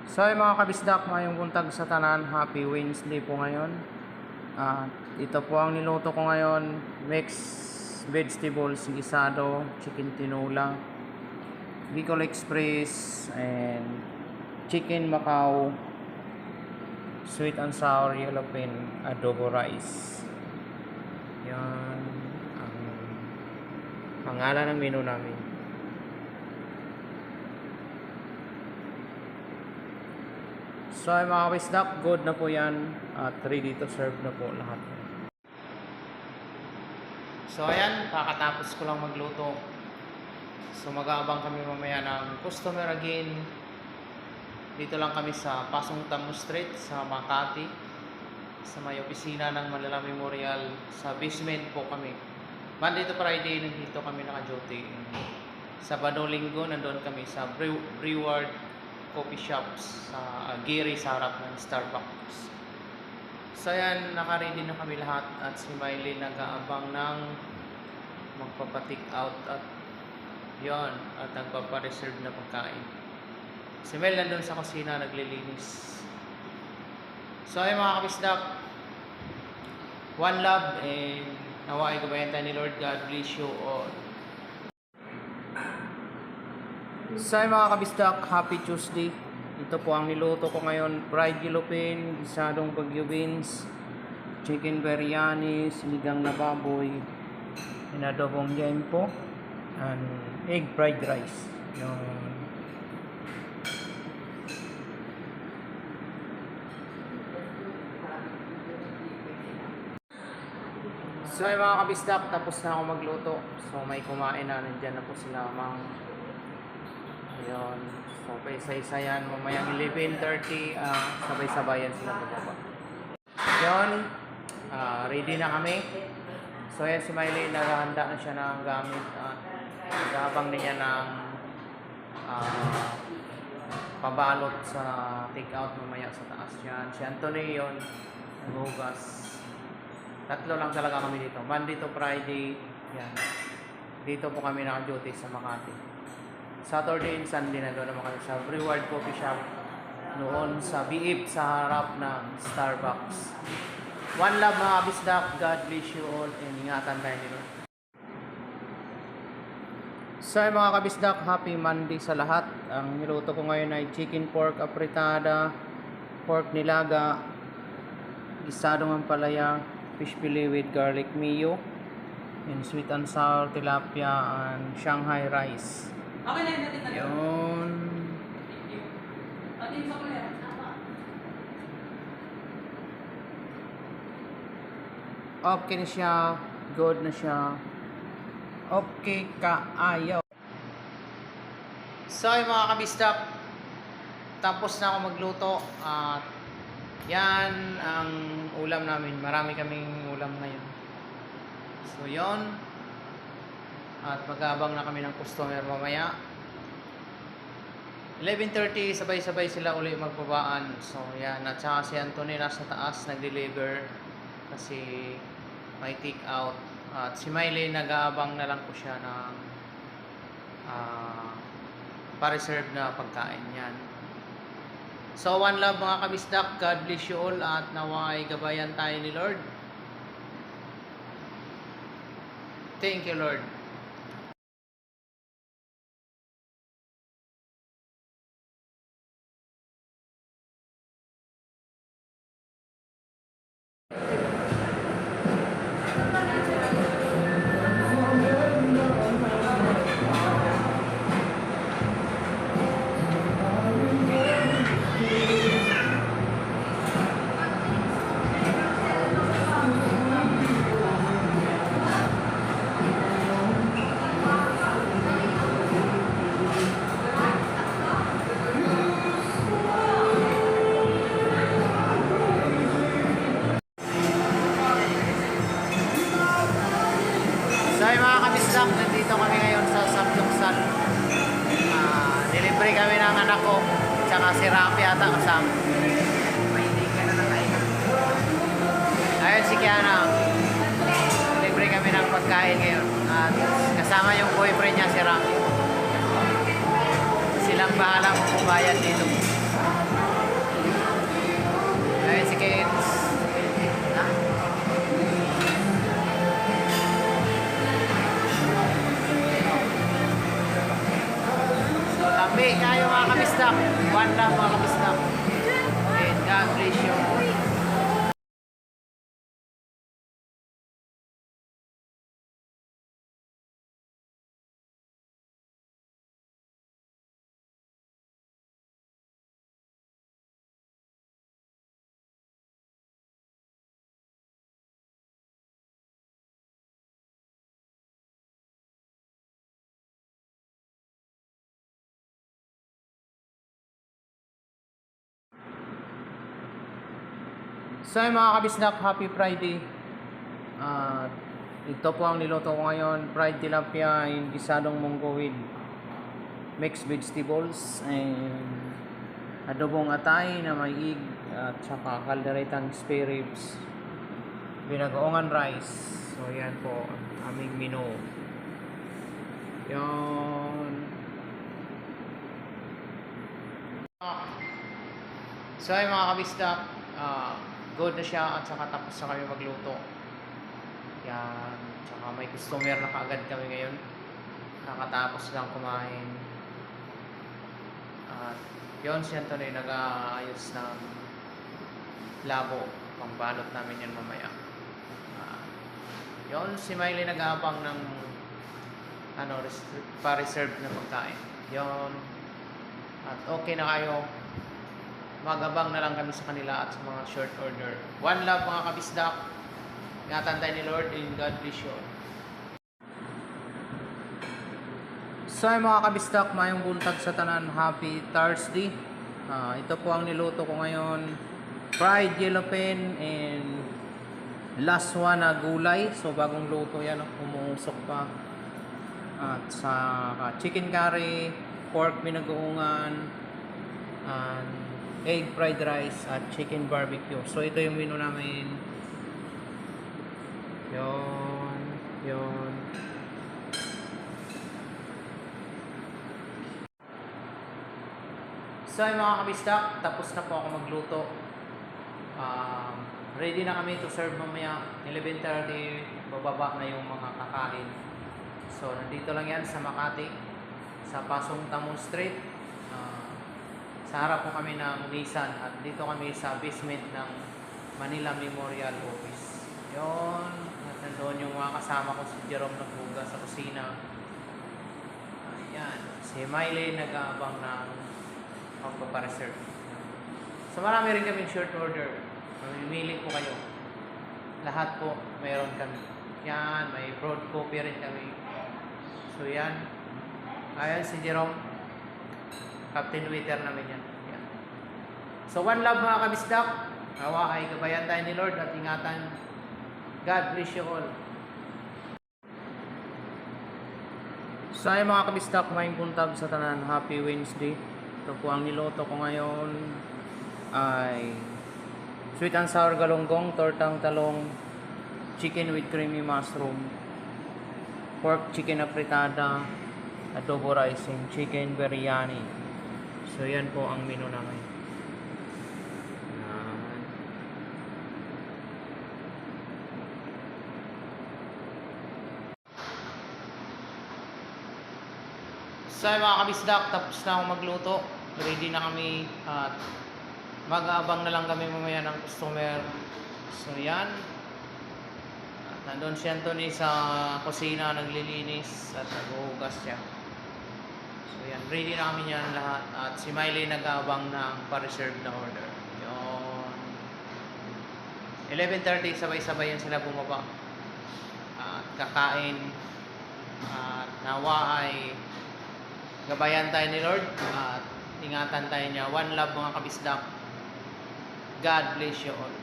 So ay mga kabisdak, ngayong buntag sa tanan, happy Wednesday po ngayon. Ito po ang niluto ko ngayon, mixed vegetables, gisado, chicken tinola, Bicol Express, and chicken Macau, sweet and sour yellow pin, adobo rice. Yan ang pangalan ng menu namin. So ay mga kabisdak, good na po yan at ready to serve na po lahat. So ayan, kakatapos ko lang magluto. So mag-aabang kami mamaya ng customer again. Dito lang kami sa Pasong Tamo Street sa Makati, sa may opisina ng Malala Memorial. Sa basement po kami. Monday to Friday nandito kami naka-duty. Sabado Linggo nandun kami sa Breward Coffee Shops sa Giri sa harap ng Starbucks. So yan, naka-ready na kami lahat at si Miley nag-aabang ng magpapatik out at yon at nagpapareserve na pagkain. Si Mel nandun sa kusina naglilinis. So ay mga kabisdak, one love and nawa ay gabayan tayo ni Lord. God bless you all. So ay mga kabisdak, happy Tuesday. Ito po ang niluto ko ngayon, fried yellow pin, gisadong bagyo beans, chicken biryani, sinigang na baboy, inadobong yempo, and egg fried rice. Yung so ay mga kabisdak, tapos na ako magluto. So may kumain na, nandyan na po sila mang. Ayun. So paisa-isa yan. Mamayang 11:30, sabay-sabayan sila magbaba. Ayun. Ready na kami. So yan si Miley, naghahanda na siya ng gamit. Naghabang niya ng pabalot sa take-out mamaya sa taas yan. Si Anthony yun, naghugas. Tatlo lang talaga kami dito. Monday to Friday. Yan. Dito po kami naka-duty sa Makati. Saturday and Sunday na doon naman kami sa Breward Coffee Shop. Noon sa BIP sa harap ng Starbucks. One love mga kabisdak. God bless you all. And ingatan tayo nila. So mga kabisdak, happy Monday sa lahat. Ang niluto ko ngayon ay chicken pork apritada, pork nilaga, gisadong ampalaya, fish fillet with garlic mayo, and sweet and sour tilapia and Shanghai rice. Okay na natin na. Yun. Atin sa kuya. Okay na siya. Good na siya. Okay ka ayaw. So yung mga kabisdak, tapos na ako magluto at yan ang ulam namin. Marami kaming ulam ngayon. So yun. At mag-aabang na kami ng customer mamaya. 11:30, sabay-sabay sila uli magbabaan. So yan. At saka si Anthony nasa taas nag-deliver kasi may take out. At si Miley nag-aabang na lang po siya ng pa-reserve na pagkain yan. So one love mga kabisdak. God bless you all at naway gabayan tayo ni Lord. Thank you Lord. So mga kabisdak, nandito kami ngayon sa Samyuksan. Delivery kami ng anak ko, tsaka si Rafi ata kasama. Ayun si Kiana. Delivery kami ng pagkain ngayon. At kasama yung boyfriend niya si Rafi. Silang bahala magbayad dito. Ayun si Kens. So, lambi kayo mga kabisdak. One love mga kabisdak. And God bless you. So yung mga kabisdak, happy Friday. Ito po ang niluto ko ngayon, fried tilapia in gisadong munggo with mixed vegetables and adobong atay na may ig at saka kalderetang spare ribs, binagoongan rice. So yan po ang aming menu. Yon. So yung mga kabisdak, good na siya at saka tapos na kami magluto. Yan. Tsaka may customer na kaagad kami ngayon. Kakatapos lang kumain. At yun, si Anthony nag-aayos ng labo. Pambalot namin yan mamaya. Yun, si Miley nag-aabang ng pa-reserve na pagkain. Yun. At okay na kayo. Mag-abang na lang kami sa kanila at sa mga short order. One love mga kabisdak. Ingatan tayo ni Lord and God bless you. So mga kabisdak, mayong buntag sa tanan, happy Thursday. Ito po ang niluto ko ngayon. Fried yellowfin and last one na gulay. So bagong luto yan, umuusok pa. At sa chicken curry, pork binagoongan, and egg fried rice at chicken barbecue. So ito yung menu namin. Yon. So yung mga kabisdak, tapos na po ako magluto. Ready na kami to serve mamaya. 11:30, bababa na yung mga kakain. So nandito lang yan sa Makati, sa Pasong Tamo Street. Sa harap po kami ng Nissan at dito kami sa basement ng Manila Memorial Office. Yon. At nandoon yung mga kasama ko, si Jerome naghuga sa kusina. Ayan. Si Miley nag-aabang ng magpapareserve. So marami rin kaming short order. Mamimili po kayo. Lahat po mayroon kami. Yan. May broad copy rin kami. So yan. Ayan si Jerome. Captain Waiter namin yan. Yan. So one love mga kabisdak. Nawa ay gabayan tayo ni Lord at ingatan. God bless you all. So ay mga kabisdak, may buntag sa tanan, happy Wednesday. Ito po ang niloto ko ngayon ay sweet and sour galunggong, tortang talong, chicken with creamy mushroom, pork chicken apritada, adobo rice and chicken biryani. So yan po ang menu namin. Yan. So mga kabisdak, tapos na akong magluto. Ready na kami at mag-aabang na lang kami mamaya ng customer. So yan. At nandun si Anthony sa kusina naglilinis at naghuhugas siya. So yan, ready na kami yan lahat. At si Miley nag-aabang ng pa-reserve na order. Yun. 11:30, sabay-sabay yan sila bumaba. At kakain. At nawa ay gabayan tayo ni Lord. At ingatan tayo niya. One love mga kabisdak. God bless you all.